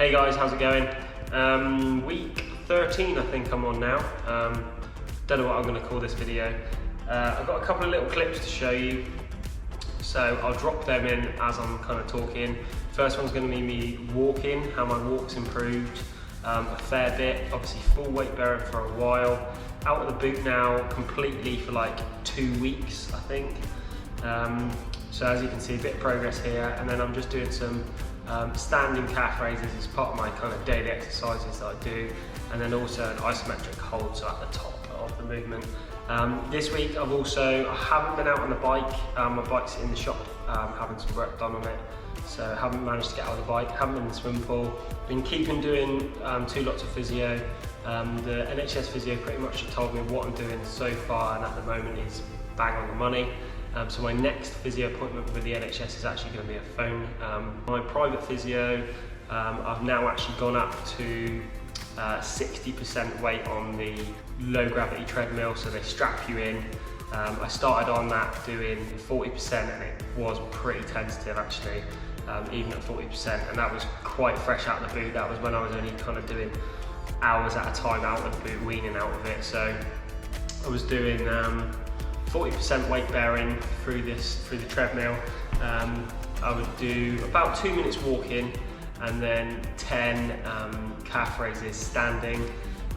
Hey guys, how's it going? Week 13 I think I'm on now. Don't know what I'm going to call this video. I've got a couple of little clips to show you, so I'll drop them in as I'm kind of talking. First one's going to be me walking, how my walk's improved a fair bit. Obviously full weight bearing for a while. Out of the boot now completely for like 2 weeks I think. So as you can see, a bit of progress here, and then I'm just doing some standing calf raises as part of my kind of daily exercises that I do, and then also an isometric hold, so at the top of the movement. This week I haven't been out on the bike. My bike's in the shop, having some work done on it, so I haven't managed to get out of the bike. Haven't been in the swimming pool. Been keeping doing 2 lots of physio. The NHS physio pretty much told me what I'm doing so far, and at the moment is bang on the money. So my next physio appointment with the NHS is actually going to be a phone. My private physio, I've now actually gone up to 60% weight on the low gravity treadmill, so they strap you in. I started on that doing 40% and it was pretty tentative actually, even at 40%, and that was quite fresh out of the boot. That was when I was only kind of doing hours at a time out of the boot, weaning out of it. So I was doing 40% weight bearing through the treadmill. I would do about 2 minutes walking, and then 10 calf raises standing,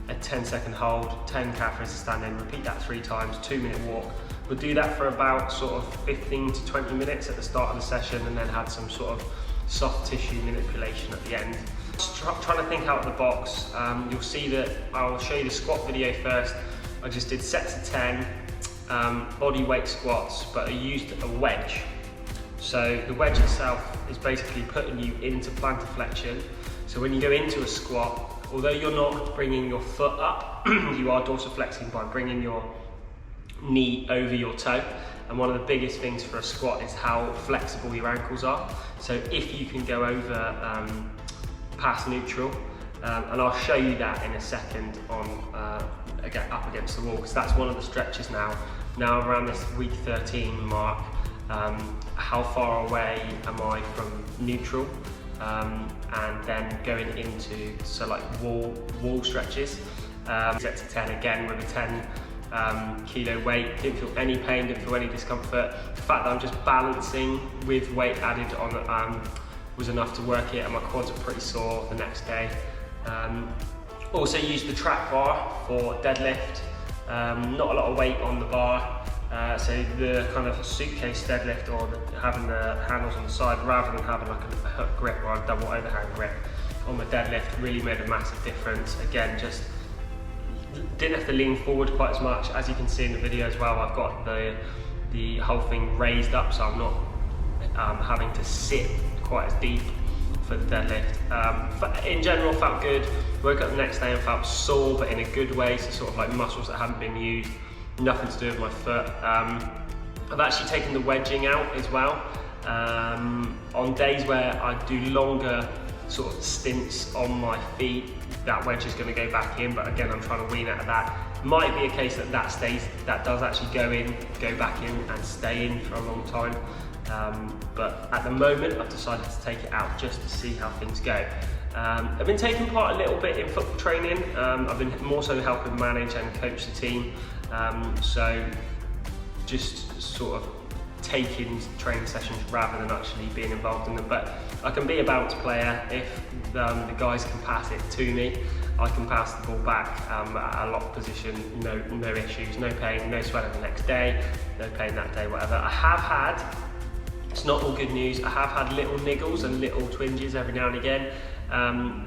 a 10-second hold, 10 calf raises standing, repeat that 3 times, 2-minute walk. We'll do that for about sort of 15 to 20 minutes at the start of the session, and then had some sort of soft tissue manipulation at the end. Just trying to think out of the box. You'll see that I'll show you the squat video first. I just did sets of 10 body weight squats, but I used a wedge. So the wedge itself is basically putting you into plantar flexion. So when you go into a squat, although you're not bringing your foot up, you are dorsiflexing by bringing your knee over your toe. And one of the biggest things for a squat is how flexible your ankles are. So if you can go over past neutral, and I'll show you that in a second on up against the wall, because that's one of the stretches now around this week 13 mark. How far away am I from neutral, and then going into like wall stretches. Set to 10 again with a 10 kilo weight. Didn't feel any pain, didn't feel any discomfort. The fact that I'm just balancing with weight added on was enough to work it, and my quads are pretty sore the next day. Also used the track bar for deadlift. Not a lot of weight on the bar, so the kind of suitcase deadlift, or having the handles on the side rather than having like a hook grip or a double overhand grip on the deadlift really made a massive difference. Again, just didn't have to lean forward quite as much. As you can see in the video as well, I've got the whole thing raised up, so I'm not having to sit quite as deep for the deadlift. In general, felt good. Woke up the next day and felt sore, but in a good way, so sort of like muscles that haven't been used. Nothing to do with my foot. I've actually taken the wedging out as well. On days where I do longer sort of stints on my feet, that wedge is going to go back in, but again, I'm trying to wean out of that. Might be a case that does actually go back in and stay in for a long time. But at the moment I've decided to take it out just to see how things go. I've been taking part a little bit in football training. I've been more so helping manage and coach the team, so just sort of taking training sessions rather than actually being involved in them. But I can be a bounce player. If the guys can pass it to me, I can pass the ball back at a lock position, no issues, no pain, no sweating the next day, no pain that day, whatever. I have had, it's not all good news, I have had little niggles and little twinges every now and again.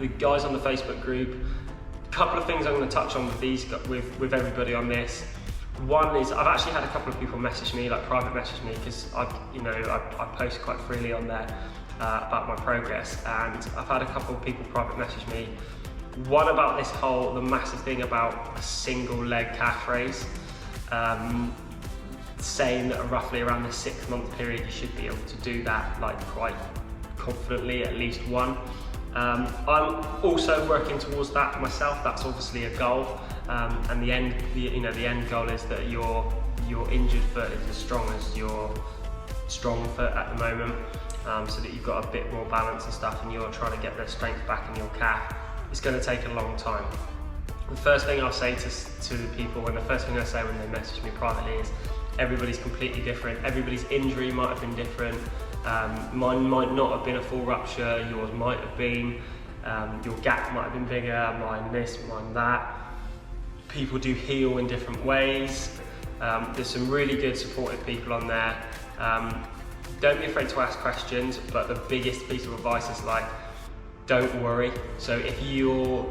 The guys on the Facebook group, a couple of things I'm going to touch on with everybody on this. One is I've actually had a couple of people message me, like private message me, because I post quite freely on there about my progress, and I've had a couple of people private message me. One about the massive thing about a single leg calf raise, saying that roughly around the 6-month period you should be able to do that like quite confidently, at least one. I'm also working towards that myself. That's obviously a goal, and the end goal is that your injured foot is as strong as your strong foot at the moment. so that you've got a bit more balance and stuff, and you're trying to get the strength back in your calf. It's going to take a long time. The first thing I'll say to the people, and the first thing I say when they message me privately is, everybody's completely different. Everybody's injury might have been different. Mine might not have been a full rupture, yours might have been. Your gap might have been bigger, mine this, mine that. People do heal in different ways. There's some really good supportive people on there. Don't be afraid to ask questions, but the biggest piece of advice is like, don't worry. So if you're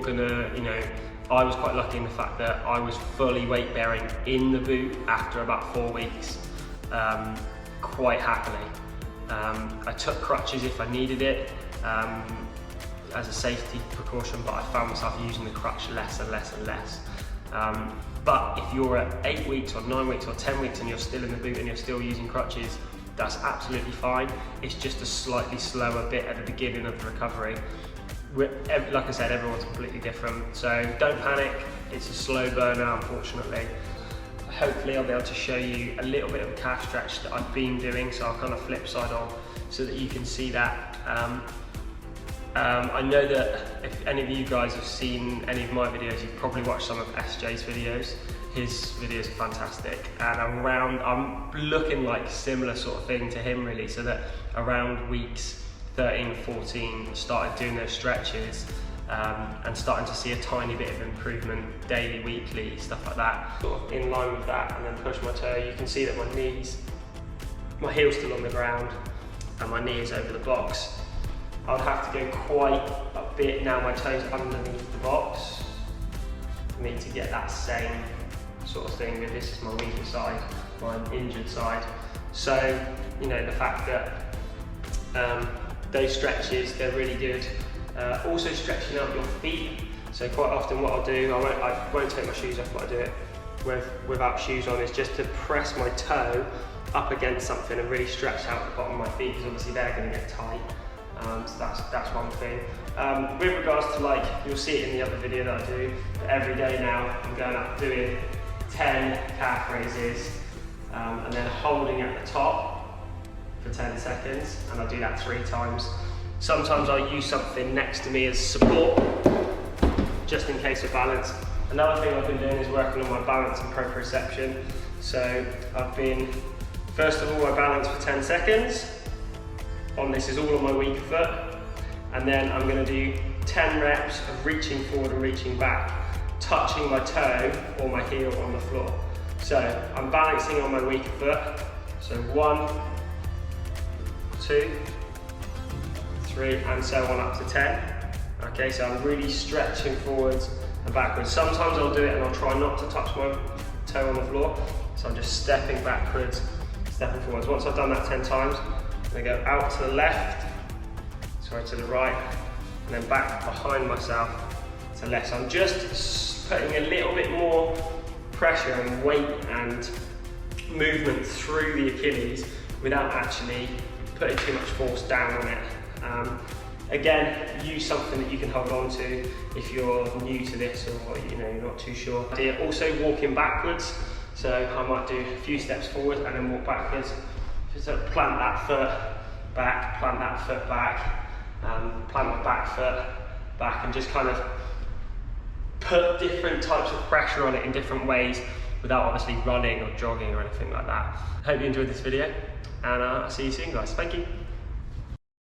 gonna, you know, I was quite lucky in the fact that I was fully weight bearing in the boot after about 4 weeks, quite happily. I took crutches if I needed it as a safety precaution, but I found myself using the crutch less and less and less. But if you're at 8 weeks or 9 weeks or 10 weeks and you're still in the boot and you're still using crutches, that's absolutely fine. It's just a slightly slower bit at the beginning of the recovery. Like I said, everyone's completely different, so don't panic. It's a slow burner, unfortunately. Hopefully I'll be able to show you a little bit of a calf stretch that I've been doing, so I'll kind of flip side on so that you can see that. I know that if any of you guys have seen any of my videos, you've probably watched some of SJ's videos. His videos are fantastic, and I'm looking like similar sort of thing to him really, so that around weeks 13, 14, started doing those stretches and starting to see a tiny bit of improvement daily, weekly, stuff like that. Sort of in line with that, and then push my toe. You can see that my heel's still on the ground and my knee is over the box. I would have to go quite a bit now, my toe's underneath the box for me to get that same sort of thing. But this is my weaker side, my injured side. So, you know, the fact that those stretches, they're really good. Also stretching out your feet. So quite often what I'll do, I won't take my shoes off, but I do it without shoes on, is just to press my toe up against something and really stretch out the bottom of my feet, because obviously they're going to get tight. So that's one thing. With regards to, like, you'll see it in the other video that I do, but every day now I'm going up doing 10 calf raises and then holding at the top for 10 seconds, and I'll do that 3 times. Sometimes I'll use something next to me as support, just in case of balance. Another thing I've been doing is working on my balance and proprioception. So first of all, I balance for 10 seconds. This is all on my weaker foot, and then I'm going to do 10 reps of reaching forward and reaching back, touching my toe or my heel on the floor. So I'm balancing on my weaker foot. So 1, 2, 3, and so on up to 10. Okay, so I'm really stretching forwards and backwards. Sometimes I'll do it and I'll try not to touch my toe on the floor. So I'm just stepping backwards, stepping forwards. Once I've done that 10 times, I go out to the left, to the right, and then back behind myself to left. So I'm just putting a little bit more pressure and weight and movement through the Achilles without actually putting too much force down on it. Again, use something that you can hold on to if you're new to this, or you're not too sure. Also walking backwards, so I might do a few steps forward and then walk backwards. Just sort of plant that foot back, plant that foot back, plant my back foot back, and just kind of put different types of pressure on it in different ways without obviously running or jogging or anything like that. Hope you enjoyed this video, and I'll see you soon, guys. Thank you.